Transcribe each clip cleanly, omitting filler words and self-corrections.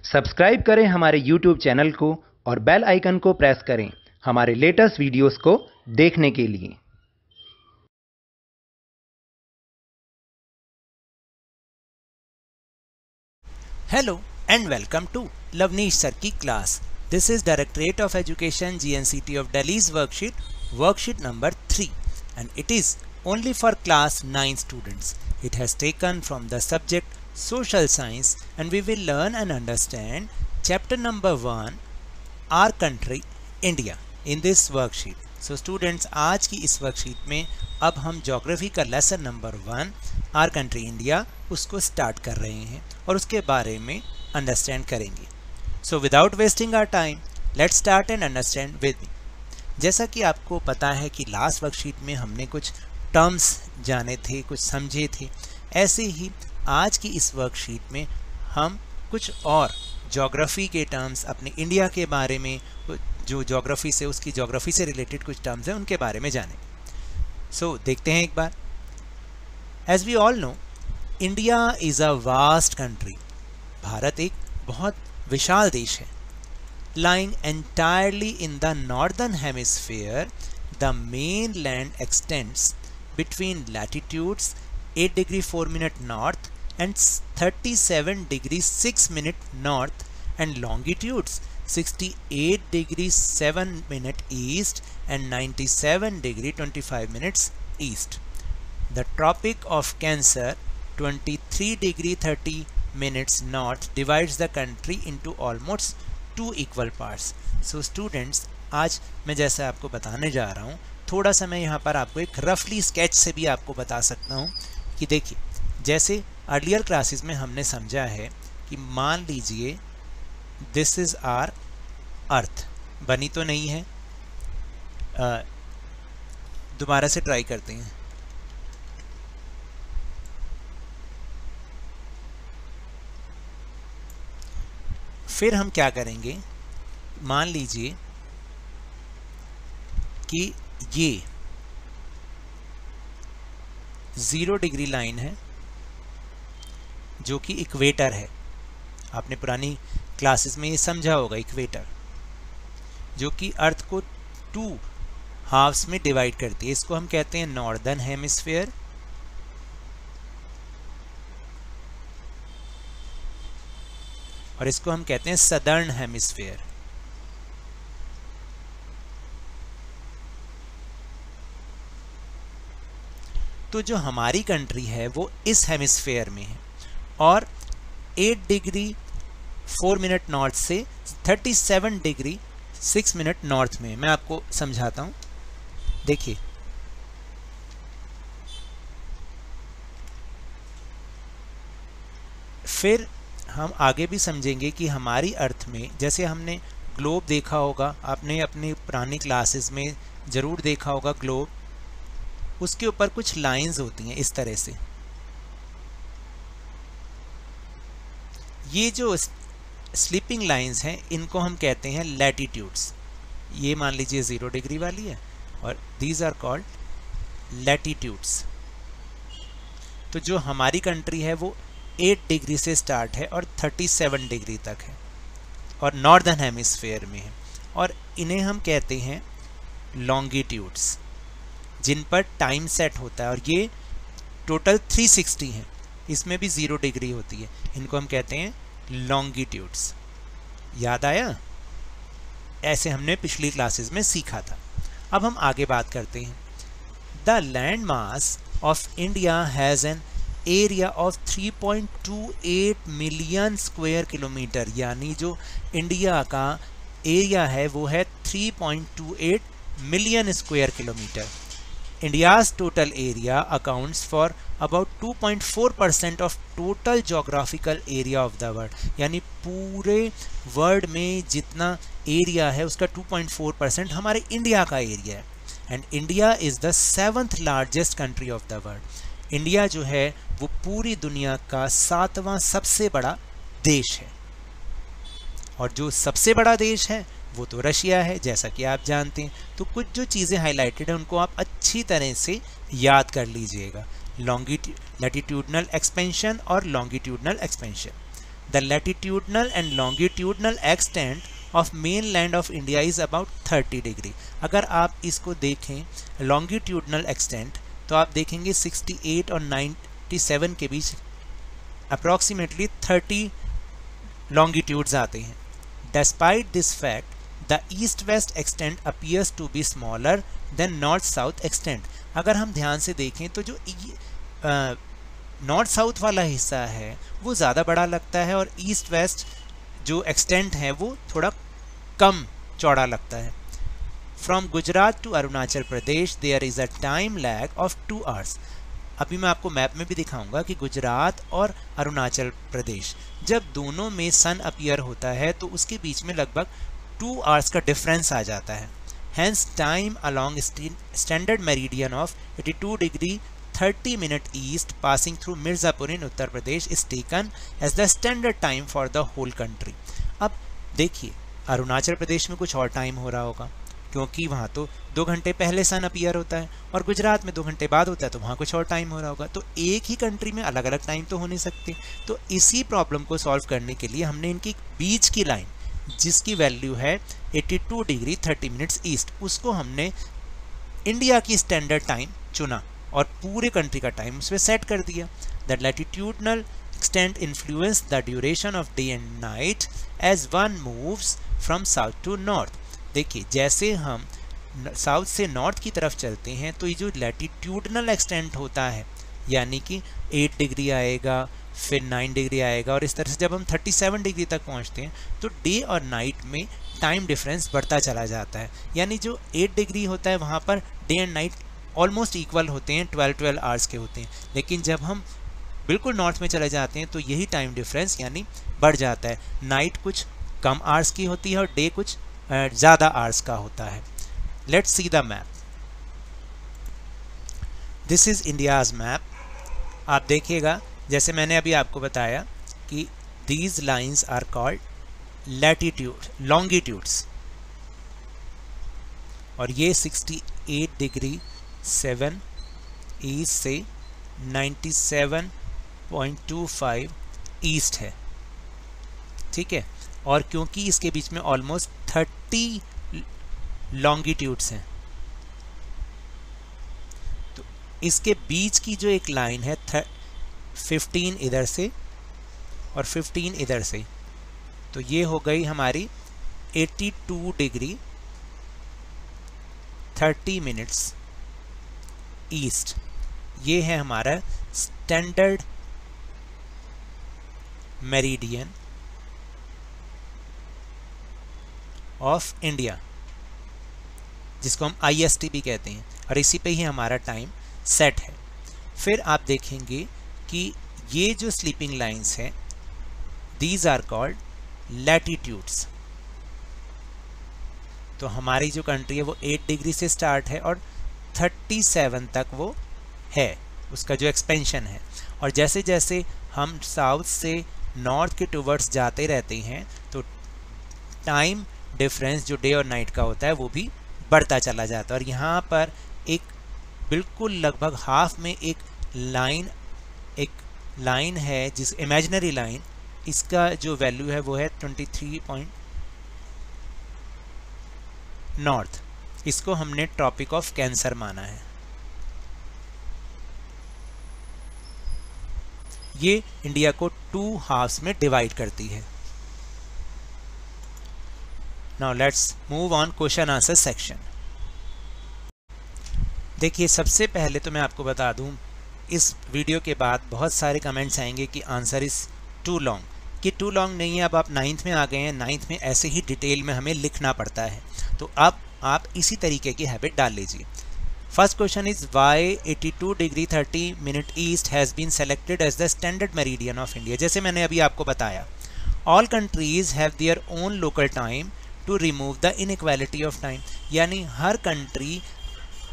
Subscribe करें हमारे YouTube channel को और बेल आइकन को प्रेस करें हमारे लेटेस्ट वीडियोस को देखने के लिए। Hello and welcome to Lavneesh Sir की class. This is Directorate of Education GNCT of Delhi's worksheet number 3, and it is only for class 9 students. It has taken from the subject Social Science, and we will learn and understand chapter number 1, Our Country India, in this worksheet. So students, आज की इस worksheet में अब हम geography का lesson number 1 our country India उसको start कर रहे हैं और उसके बारे में अंडरस्टैंड करेंगे। So without wasting our time let's start and understand with me. जैसा कि आपको पता है कि लास्ट वर्कशीट में हमने कुछ टर्म्स जाने थे, कुछ समझे थे, ऐसे ही आज की इस वर्कशीट में हम कुछ और ज्योग्राफी के टर्म्स अपने इंडिया के बारे में, जो ज्योग्राफी से उसकी ज्योग्राफी से रिलेटेड कुछ टर्म्स हैं उनके बारे में जाने। सो देखते हैं एक बार। As we all know, India is a vast country. Bharat एक बहुत विशाल देश है। Lying entirely in the northern hemisphere, the mainland extends between latitudes 8 degree 4 minute north and 37 degrees 6 minute north and longitudes 68 degrees 7 minute east and 97 degree 25 minutes east. The Tropic of Cancer 23 degree 30 minutes north divides the country into almost 2 equal parts. So students, आज मैं जैसे आपको बताने जा रहा हूँ, थोड़ा सा मैं यहाँ पर आपको एक रफली स्केच से भी आपको बता सकता हूँ कि देखिए, जैसे अर्लियर क्लासेस में हमने समझा है कि मान लीजिए दिस इज़ आर अर्थ। बनी तो नहीं है, दोबारा से ट्राई करते हैं। फिर हम क्या करेंगे, मान लीजिए कि ये 0 डिग्री लाइन है जो कि इक्वेटर है। आपने पुरानी क्लासेस में ये समझा होगा, इक्वेटर जो कि अर्थ को 2 हाफ्स में डिवाइड करती है। इसको हम कहते हैं नॉर्दर्न हेमिस्फीयर और इसको हम कहते हैं सदर्न हेमिस्फीयर। तो जो हमारी कंट्री है वो इस हेमिस्फीयर में है और 8 डिग्री 4 मिनट नॉर्थ से 37 डिग्री 6 मिनट नॉर्थ में। मैं आपको समझाता हूँ, देखिए। फिर हम आगे भी समझेंगे कि हमारी अर्थ में, जैसे हमने ग्लोब देखा होगा, आपने अपनी पुरानी क्लासेस में ज़रूर देखा होगा ग्लोब, उसके ऊपर कुछ लाइंस होती हैं इस तरह से। ये जो स्लीपिंग लाइंस हैं इनको हम कहते हैं लैटिट्यूड्स। ये मान लीजिए 0 डिग्री वाली है और दीज आर कॉल्ड लैटिट्यूड्स। तो जो हमारी कंट्री है वो 8 डिग्री से स्टार्ट है और 37 डिग्री तक है और नॉर्दर्न हेमिस्फीयर में है, और इन्हें हम कहते हैं लॉन्गिट्यूड्स, जिन पर टाइम सेट होता है, और ये टोटल 360 हैं। इसमें भी 0 डिग्री होती है। इनको हम कहते हैं लॉन्गिट्यूड्स। याद आया? ऐसे हमने पिछली क्लासेस में सीखा था। अब हम आगे बात करते हैं। The land mass of India has an area of 3.28 million square kilometre, यानी जो इंडिया का एरिया है वो है 3.28 million square kilometre. India's total area accounts for about 2.4% of total geographical area of the world, यानी पूरे वर्ल्ड में जितना एरिया है उसका 2.4% हमारे इंडिया का एरिया है। And India is the 7th largest country of the world. India जो है वो पूरी दुनिया का 7वां सबसे बड़ा देश है, और जो सबसे बड़ा देश है वो तो रशिया है, जैसा कि आप जानते हैं। तो कुछ जो चीज़ें हाईलाइटेड हैं उनको आप अच्छी तरह से याद कर लीजिएगा। लैटिट्यूडनल एक्सपेंशन और longitudinal expansion. the latitudinal and longitudinal extent of mainland of India is about 30 degree. अगर आप इसको देखें longitudinal extent तो आप देखेंगे 68 और 97 के बीच approximately 30 longitudes आते हैं। Despite this fact, the east-west extent appears to be smaller than north-south extent। अगर हम ध्यान से देखें तो जो नॉर्थ साउथ वाला हिस्सा है वो ज़्यादा बड़ा लगता है और ईस्ट वेस्ट जो एक्सटेंट है वो थोड़ा कम चौड़ा लगता है। From Gujarat to Arunachal Pradesh there is a time lag of 2 hours। अभी मैं आपको मैप में भी दिखाऊंगा कि गुजरात और अरुणाचल प्रदेश जब दोनों में सन अपीयर होता है तो उसके बीच में लगभग 2 hours का डिफरेंस आ जाता है। Hence time along standard meridian of 82 degree 30 minute east passing through Mirzapur in Uttar Pradesh is taken as the standard time for the whole country। अब देखिए अरुणाचल प्रदेश में कुछ और टाइम हो रहा होगा क्योंकि वहाँ तो 2 घंटे पहले सन अपीयर होता है और गुजरात में 2 घंटे बाद होता है तो वहाँ कुछ और टाइम हो रहा होगा। तो एक ही कंट्री में अलग अलग टाइम तो हो नहीं सकते। तो इसी प्रॉब्लम को सॉल्व करने के लिए हमने इनकी बीच की लाइन जिसकी वैल्यू है 82 डिग्री 30 मिनट्स ईस्ट उसको हमने इंडिया की स्टैंडर्ड टाइम चुना और पूरे कंट्री का टाइम उसमें सेट कर दिया। The latitudinal extent influence the duration of day and night as one moves from south to north. देखिए जैसे हम साउथ से नॉर्थ की तरफ चलते हैं तो ये जो लैटिट्यूडनल एक्सटेंट होता है यानी कि 8 डिग्री आएगा फिर 9 डिग्री आएगा और इस तरह से जब हम 37 डिग्री तक पहुंचते हैं तो डे और नाइट में टाइम डिफरेंस बढ़ता चला जाता है। यानी जो 8 डिग्री होता है वहाँ पर day and night almost equal होते हैं, 12 आवर्स के होते हैं। लेकिन जब हम बिल्कुल नॉर्थ में चले जाते हैं तो यही टाइम डिफरेंस यानी बढ़ जाता है। नाइट कुछ कम आवर्स की होती है और डे कुछ ज़्यादा आवर्स का होता है। Let's see the map. This is India's map. आप देखिएगा जैसे मैंने अभी आपको बताया कि these lines are called latitude longitudes और ये 68 डिग्री 7 ईस्ट से 97.25 ईस्ट है, ठीक है। और क्योंकि इसके बीच में ऑलमोस्ट 30 लॉन्गिट्यूड्स हैं तो इसके बीच की जो एक लाइन है 15 इधर से और 15 इधर से, तो ये हो गई हमारी 82 डिग्री 30 मिनट्स ईस्ट। ये है हमारा स्टैंडर्ड मेरिडियन ऑफ इंडिया जिसको हम IST भी कहते हैं और इसी पे ही हमारा टाइम सेट है। फिर आप देखेंगे कि ये जो स्लीपिंग लाइंस हैं दीज आर कॉल्ड लैटिट्यूड्स। तो हमारी जो कंट्री है वो 8 डिग्री से स्टार्ट है और 37 तक वो है, उसका जो एक्सपेंशन है। और जैसे जैसे हम साउथ से नॉर्थ के टूवर्ड्स जाते रहते हैं तो टाइम डिफरेंस जो डे और नाइट का होता है वो भी बढ़ता चला जाता है। और यहाँ पर एक बिल्कुल लगभग हाफ में एक लाइन है जिस इमेजिनरी लाइन, इसका जो वैल्यू है वो है 23 पॉइंट नॉर्थ। इसको हमने ट्रॉपिक ऑफ कैंसर माना है। ये इंडिया को 2 हाफ्स में डिवाइड करती है। Now let's move on question answer section. देखिए सबसे पहले तो मैं आपको बता दूं इस वीडियो के बाद बहुत सारे कमेंट्स आएंगे कि आंसर इज़ टू लॉन्ग, कि टू लॉन्ग नहीं है, अब आप 9th में आ गए हैं, 9th में ऐसे ही डिटेल में हमें लिखना पड़ता है। तो अब आप इसी तरीके की हैबिट डाल लीजिए। First question is why 82 degree 30 minute east has been selected as the standard meridian of India. जैसे मैंने अभी आपको बताया all countries have their own local time to remove the inequality of time, यानी हर कंट्री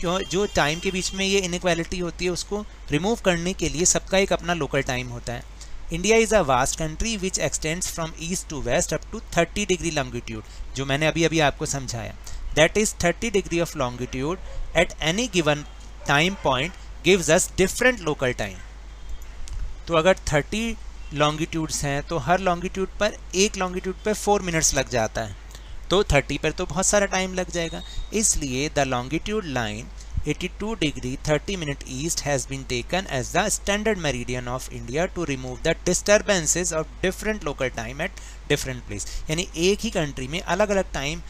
जो टाइम के बीच में ये इनइक्वालिटी होती है उसको रिमूव करने के लिए सबका एक अपना लोकल टाइम होता है। India is a vast country which extends from east to west up to 30 degree longitude, जो मैंने अभी आपको समझाया। That is 30 degree of longitude at any given time point gives us different local time. तो अगर 30 longitudes हैं तो हर longitude पर एक लॉन्गिट्यूड पर 4 मिनट्स लग जाता है, तो 30 पर तो बहुत सारा टाइम लग जाएगा। इसलिए the longitude line 82 degree 30 minute east has been taken as the standard meridian of India to remove the disturbances of different local time at different place. यानी एक ही कंट्री में अलग अलग टाइम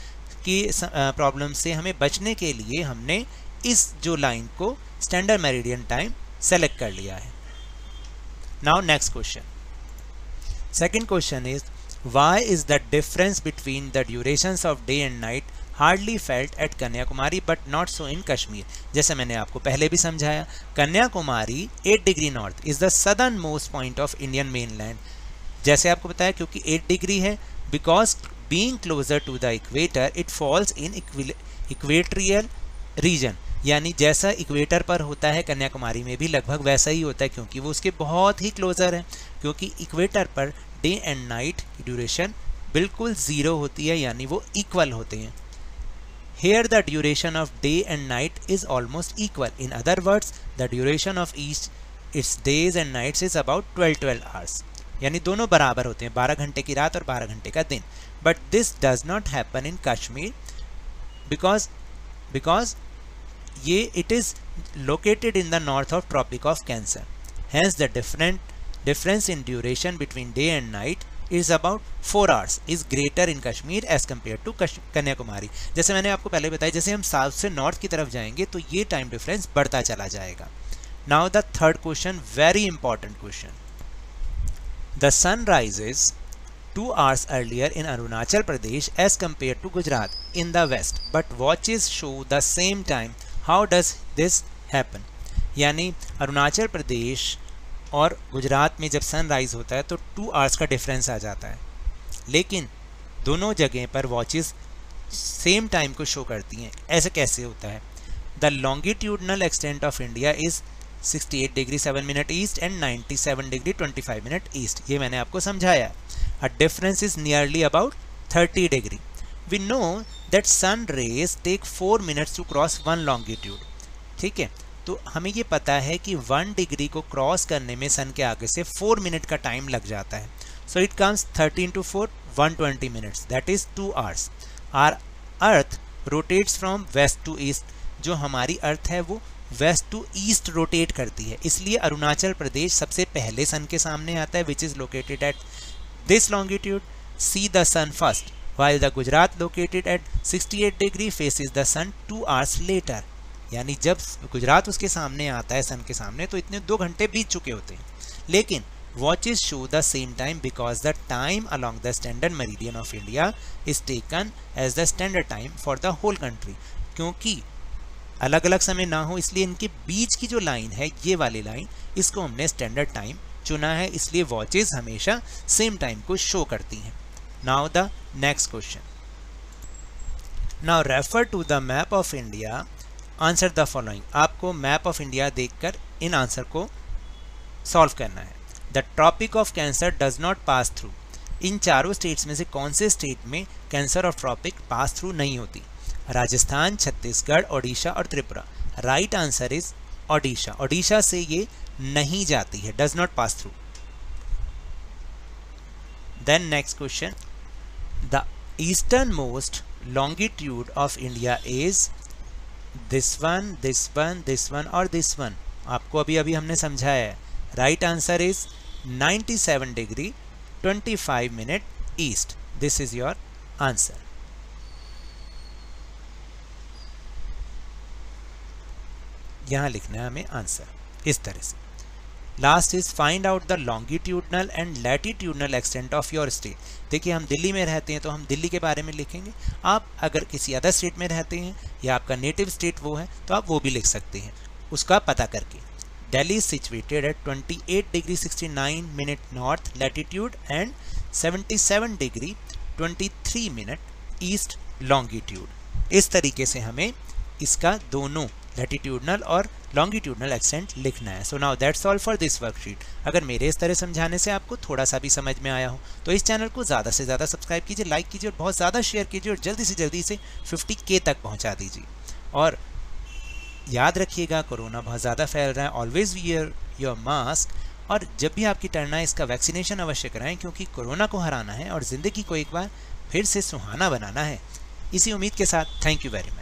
की प्रॉब्लम से हमें बचने के लिए हमने इस जो लाइन को स्टैंडर्ड मेरिडियन टाइम सेलेक्ट कर लिया है। Now next question, second question is why is the difference between the durations of day and night hardly felt at Kanyakumari but not so in Kashmir। जैसे मैंने आपको पहले भी समझाया, Kanyakumari 8 degree north is the southernmost point of Indian mainland. जैसे आपको बताया क्योंकि 8 डिग्री है, because being closer to the equator it falls in equatorial region. यानी जैसा इक्वेटर पर होता है कन्याकुमारी में भी लगभग वैसा ही होता है, क्योंकि वो उसके बहुत ही क्लोजर है। क्योंकि इक्वेटर पर डे एंड नाइट की ड्यूरेशन बिल्कुल ज़ीरो होती है, यानी वो इक्वल होते हैं। Here the duration of day and night is almost equal. In other words the duration of each its days and nights is about 12 hours. यानी दोनों बराबर होते हैं, 12 घंटे की रात और 12 घंटे का दिन। But this does not happen in Kashmir because ये it is located in the north of tropic of cancer. Hence the difference in duration between day and night is about 4 hours is greater in Kashmir as compared to Kanyakumari। जैसे मैंने आपको पहले बताया, जैसे हम south से north की तरफ जाएंगे तो ये टाइम डिफरेंस बढ़ता चला जाएगा। Now the third question, very important question. The sun rises 2 hours earlier in Arunachal Pradesh as compared to Gujarat in the west, but watches show the same time. How does this happen? यानी अरुणाचल प्रदेश और गुजरात में जब sunrise होता है तो 2 hours का difference आ जाता है, लेकिन दोनों जगह पर वॉचेस सेम टाइम को शो करती हैं। ऐसे कैसे होता है? The longitudinal extent of India is 68 degree 7 minute east and 97 degree 25 minute east. ये मैंने आपको समझाया। A difference is nearly about 30 degree. We know that sun rays take 4 minutes to cross 1 longitude. ठीक है, तो हमें ये पता है कि 1 डिग्री को क्रॉस करने में सन के आगे से 4 मिनट का टाइम लग जाता है। So it comes 13 to 4 120 minutes, that is 2 hours। Our earth rotates from west to east. जो हमारी अर्थ है वो वेस्ट टू ईस्ट रोटेट करती है, इसलिए अरुणाचल प्रदेश सबसे पहले सन के सामने आता है, which is located at this longitude. See the sun first, while the Gujarat located at 68 degree faces the sun 2 hours later। यानी जब गुजरात उसके सामने आता है सन के सामने तो इतने 2 घंटे बीत चुके होते हैं, लेकिन watches show the same time because the time along the standard meridian of India is taken as the standard time for the whole country. क्योंकि अलग अलग समय ना हो इसलिए इनके बीच की जो लाइन है, ये वाली लाइन, इसको हमने स्टैंडर्ड टाइम चुना है, इसलिए वॉचेस हमेशा सेम टाइम को शो करती हैं। Now the next question, now refer to the map of India, answer the following. आपको मैप ऑफ इंडिया देखकर इन आंसर को सॉल्व करना है। The tropic of cancer does not pass through. इन चारों स्टेट्स में से कौन से स्टेट में cancer of tropic pass through नहीं होती? राजस्थान, छत्तीसगढ़, ओडिशा और Tripura. Right answer is Odisha. Odisha से ये नहीं जाती है, does not pass through. Then next question, the eastern most longitude of India is this one, this one, this one और दिस वन। आपको अभी अभी हमने समझाया है। Right answer is 97 degree 25 minute east. This is your answer. यहां लिखना है हमें आंसर इस तरह से। Last is find out the longitudinal and latitudinal extent of your state. देखिए हम दिल्ली में रहते हैं तो हम दिल्ली के बारे में लिखेंगे। आप अगर किसी अदर स्टेट में रहते हैं या आपका नेटिव स्टेट वो है तो आप वो भी लिख सकते हैं उसका पता करके। Delhi is situated at 28 degree 69 minute north latitude and 77 degree 23 minute east longitude. इस तरीके से हमें इसका दोनों लैटिट्यूडनल और लॉन्गिट्यूडनल एक्सेंट लिखना है। So now that's all for this worksheet. अगर मेरे इस तरह समझाने से आपको थोड़ा सा भी समझ में आया हो तो इस चैनल को ज़्यादा से ज़्यादा सब्सक्राइब कीजिए, लाइक कीजिए और बहुत ज़्यादा शेयर कीजिए और जल्दी से जल्दी इसे 50K तक पहुंचा दीजिए। और याद रखिएगा कोरोना बहुत ज़्यादा फैल रहा है, ऑलवेज वियर योर मास्क और जब भी आपकी टर्न आए इसका वैक्सीनेशन अवश्य कराएं, क्योंकि कोरोना को हराना है और ज़िंदगी को एक बार फिर से सुहाना बनाना है। इसी उम्मीद के साथ थैंक यू वेरी मच।